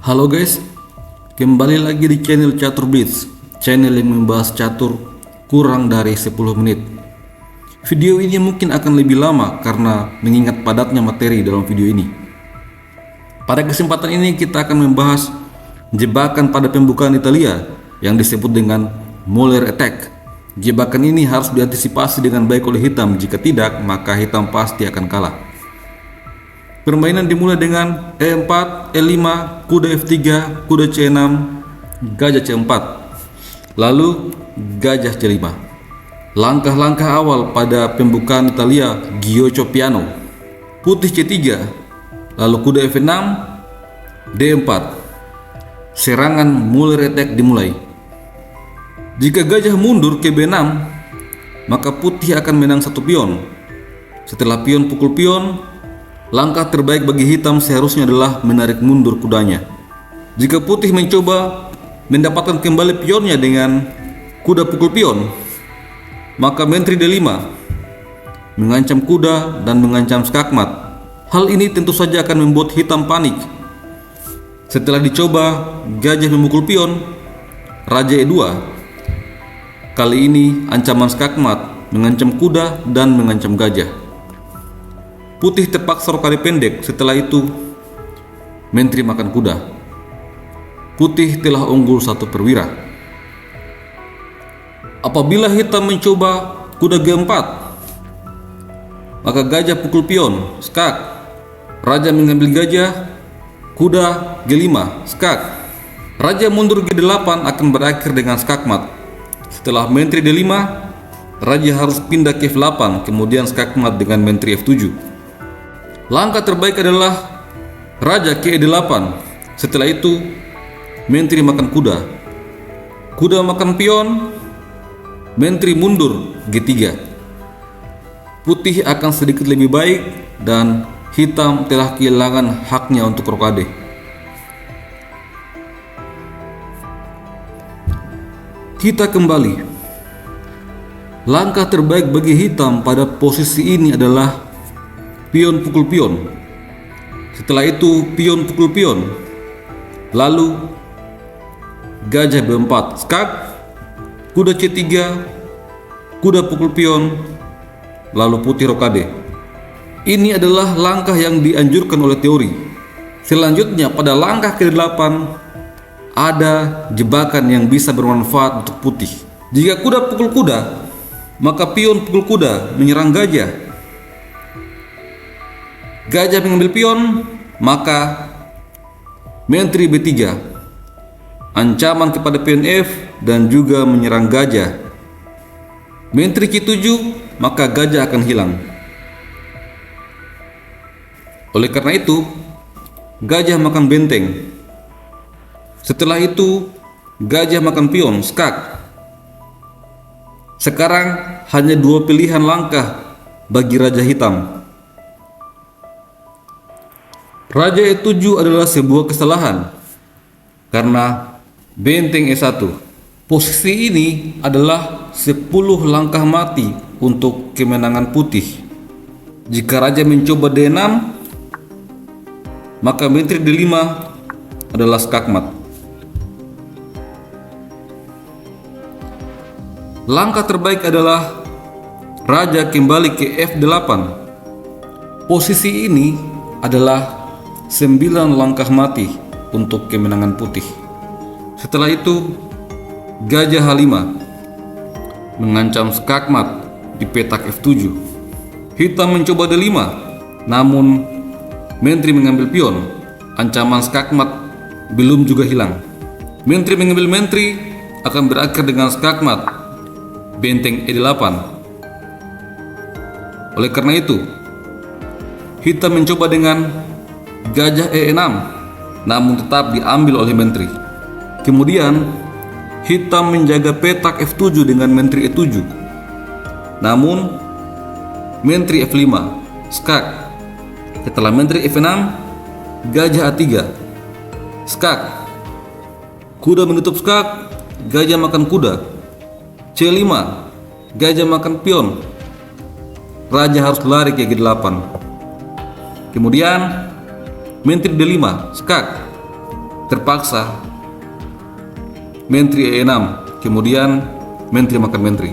Halo guys, kembali lagi di channel Catur Blitz, channel yang membahas catur kurang dari 10 menit. Video ini mungkin akan lebih lama karena mengingat padatnya materi dalam video ini. Pada kesempatan ini kita akan membahas jebakan pada pembukaan Italia yang disebut dengan Moller Attack. Jebakan ini harus diantisipasi dengan baik oleh hitam, jika tidak maka hitam pasti akan kalah. Permainan dimulai dengan E4, E5, kuda F3, kuda C6, gajah C4, lalu gajah C5. Langkah-langkah awal pada pembukaan Italia Gioco Piano. Putih C3, lalu kuda F6, D4. Serangan Moller Attack dimulai. Jika gajah mundur ke B6, maka putih akan menang satu pion. Setelah pion pukul pion, langkah terbaik bagi hitam seharusnya adalah menarik mundur kudanya. Jika putih mencoba mendapatkan kembali pionnya dengan kuda pukul pion, maka menteri D5 mengancam kuda dan mengancam skakmat. Hal ini tentu saja akan membuat hitam panik. Setelah dicoba gajah memukul pion, raja E2. Kali ini ancaman skakmat, mengancam kuda dan mengancam gajah. Putih terpaksa rokade pendek. Setelah itu menteri makan kuda. Putih telah unggul 1 perwira. Apabila hitam mencoba kuda G4, maka gajah pukul pion, skak. Raja mengambil gajah, kuda G5, skak. Raja mundur G8 akan berakhir dengan skakmat. Setelah menteri D5, raja harus pindah ke F8, kemudian skakmat dengan menteri F7. Langkah terbaik adalah raja ke E8. Setelah itu menteri makan kuda. Kuda makan pion, menteri mundur G3. Putih akan sedikit lebih baik dan hitam telah kehilangan haknya untuk rokade. Kita kembali. Langkah terbaik bagi hitam pada posisi ini adalah pion pukul pion. Setelah itu pion pukul pion. Lalu gajah B4, skak, kuda C3, kuda pukul pion, lalu putih rokade. Ini adalah langkah yang dianjurkan oleh teori. Selanjutnya pada langkah ke-8 ada jebakan yang bisa bermanfaat untuk putih. Jika kuda pukul kuda, maka pion pukul kuda menyerang gajah. Gajah mengambil pion, maka menteri B3. Ancaman kepada pion F dan juga menyerang gajah. Menteri Q7, maka gajah akan hilang. Oleh karena itu, gajah makan benteng. Setelah itu, gajah makan pion, skak. Sekarang hanya 2 pilihan langkah bagi raja hitam. Raja E7 adalah sebuah kesalahan karena benteng E1. Posisi ini adalah 10 langkah mati untuk kemenangan putih. Jika raja mencoba D6, maka menteri D5 adalah skakmat. Langkah terbaik adalah raja kembali ke F8. Posisi ini adalah 9 langkah mati untuk kemenangan putih. Setelah itu gajah H5 mengancam skakmat di petak F7. Hitam mencoba D5, namun menteri mengambil pion. Ancaman skakmat belum juga hilang. Menteri mengambil menteri akan berakhir dengan skakmat benteng E8. Oleh karena itu, hitam mencoba dengan gajah E6, namun tetap diambil oleh menteri. Kemudian hitam menjaga petak F7 dengan menteri E7, namun menteri F5, skak. Setelah menteri F6, gajah A3, skak. Kuda menutup skak, gajah makan kuda. C5, gajah makan pion. Raja harus lari ke G8. Kemudian menteri D5, skak. terpaksa menteri E6, kemudian menteri makan menteri.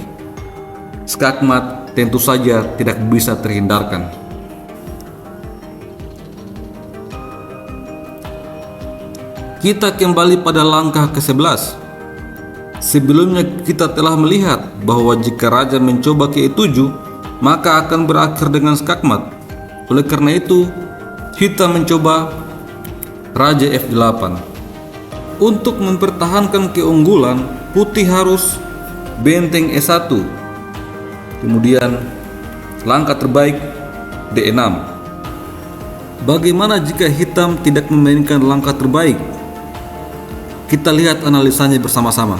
Skakmat tentu saja tidak bisa terhindarkan. Kita kembali pada langkah ke-11. Sebelumnya kita telah melihat bahwa jika raja mencoba ke E7, maka akan berakhir dengan skakmat. Oleh karena itu, hitam mencoba raja F8. Untuk mempertahankan keunggulan, putih harus benteng E1. Kemudian langkah terbaik D6. Bagaimana jika hitam tidak memainkan langkah terbaik? Kita lihat analisanya bersama-sama.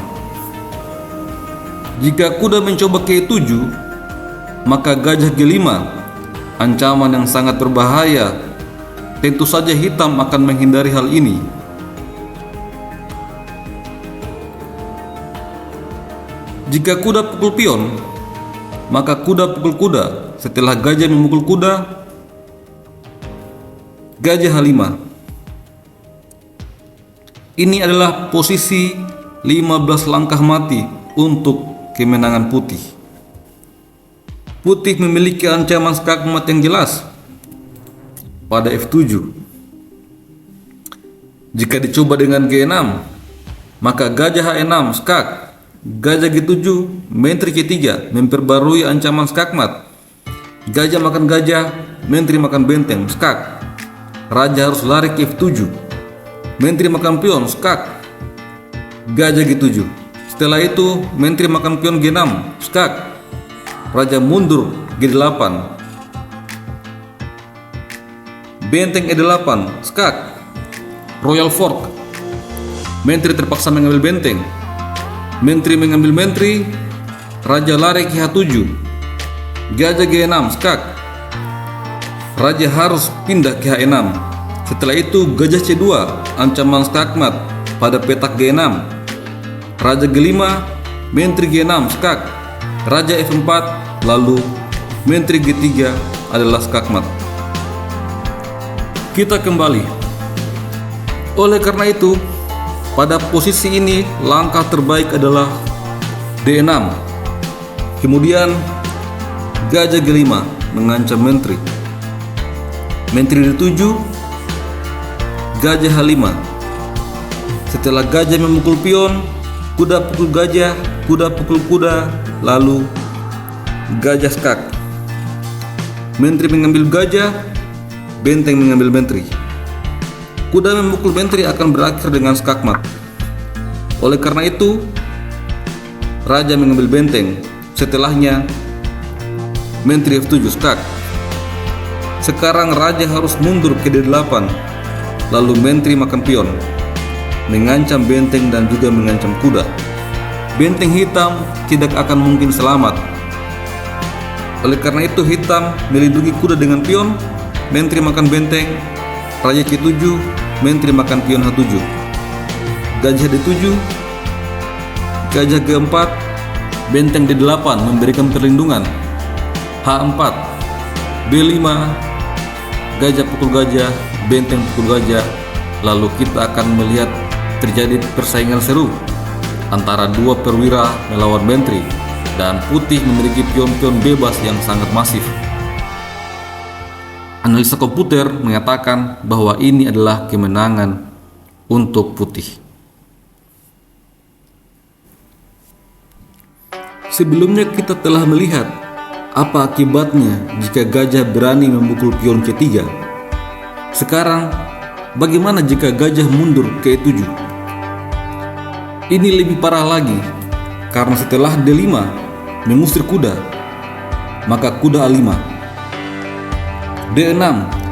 Jika kuda mencoba ke E7, maka gajah G5, ancaman yang sangat berbahaya. Tentu saja hitam akan menghindari hal ini. Jika kuda pukul pion, maka kuda pukul kuda. Setelah gajah memukul kuda, gajah H5. Ini adalah posisi 15 langkah mati untuk kemenangan putih. Putih memiliki ancaman skakmat yang jelas pada F7. Jika dicoba dengan G6, maka gajah H6 skak. Gajah G7, menteri G3 memperbarui ancaman skakmat. Gajah makan gajah, menteri makan benteng, skak. Raja harus lari ke F7. Menteri makan pion, skak. Gajah G7. Setelah itu, menteri makan pion G6, skak. Raja mundur G8. Benteng E8, skak. Royal fork. Menteri terpaksa mengambil benteng. Menteri mengambil menteri. Raja lari ke H7. Gajah G6, skak. Raja harus pindah ke H6. Setelah itu gajah C2, ancaman skakmat pada petak G6. Raja G5, menteri G6, skak. Raja F4, lalu menteri G3 adalah skakmat. Kita kembali. Oleh karena itu, pada posisi ini langkah terbaik adalah D6. Kemudian gajah G5 mengancam menteri. Menteri D7, gajah H5. Setelah gajah memukul pion, kuda pukul gajah, kuda pukul kuda, lalu gajah skak. Menteri mengambil gajah, benteng mengambil menteri. Kuda memukul menteri akan berakhir dengan skakmat. Oleh karena itu, raja mengambil benteng. Setelahnya, menteri F7 skak. Sekarang raja harus mundur ke D8. Lalu menteri makan pion, mengancam benteng dan juga mengancam kuda. Benteng hitam tidak akan mungkin selamat. Oleh karena itu, hitam melindungi kuda dengan pion. Menteri makan benteng, raja C7, menteri makan pion H7. Gajah D7, gajah G4, benteng D8 memberikan perlindungan. H4, B5, gajah pukul gajah, benteng pukul gajah. Lalu kita akan melihat terjadi persaingan seru antara dua perwira melawan menteri, dan putih memiliki pion-pion bebas yang sangat masif. Analisa komputer mengatakan bahwa ini adalah kemenangan untuk putih. Sebelumnya kita telah melihat apa akibatnya jika gajah berani memukul pion C3. Sekarang, bagaimana jika gajah mundur ke E7? Ini lebih parah lagi, karena setelah D5 mengusir kuda, maka kuda A5. D6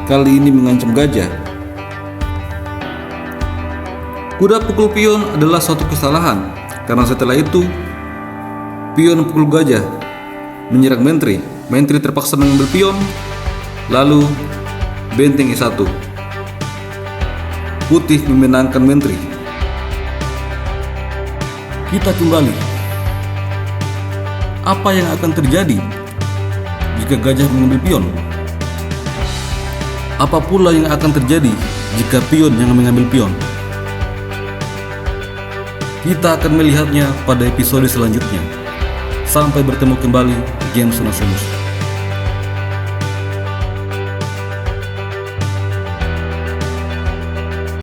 kali ini mengancam gajah. Kuda pukul pion adalah suatu kesalahan, karena setelah itu pion pukul gajah menyerang menteri. Menteri terpaksa mengambil pion, lalu benteng E1. Putih memenangkan menteri. Kita kembali. Apa yang akan terjadi jika gajah mengambil pion? Apa pula yang akan terjadi jika pion yang mengambil pion? Kita akan melihatnya pada episode selanjutnya. Sampai bertemu kembali, Games Nasional.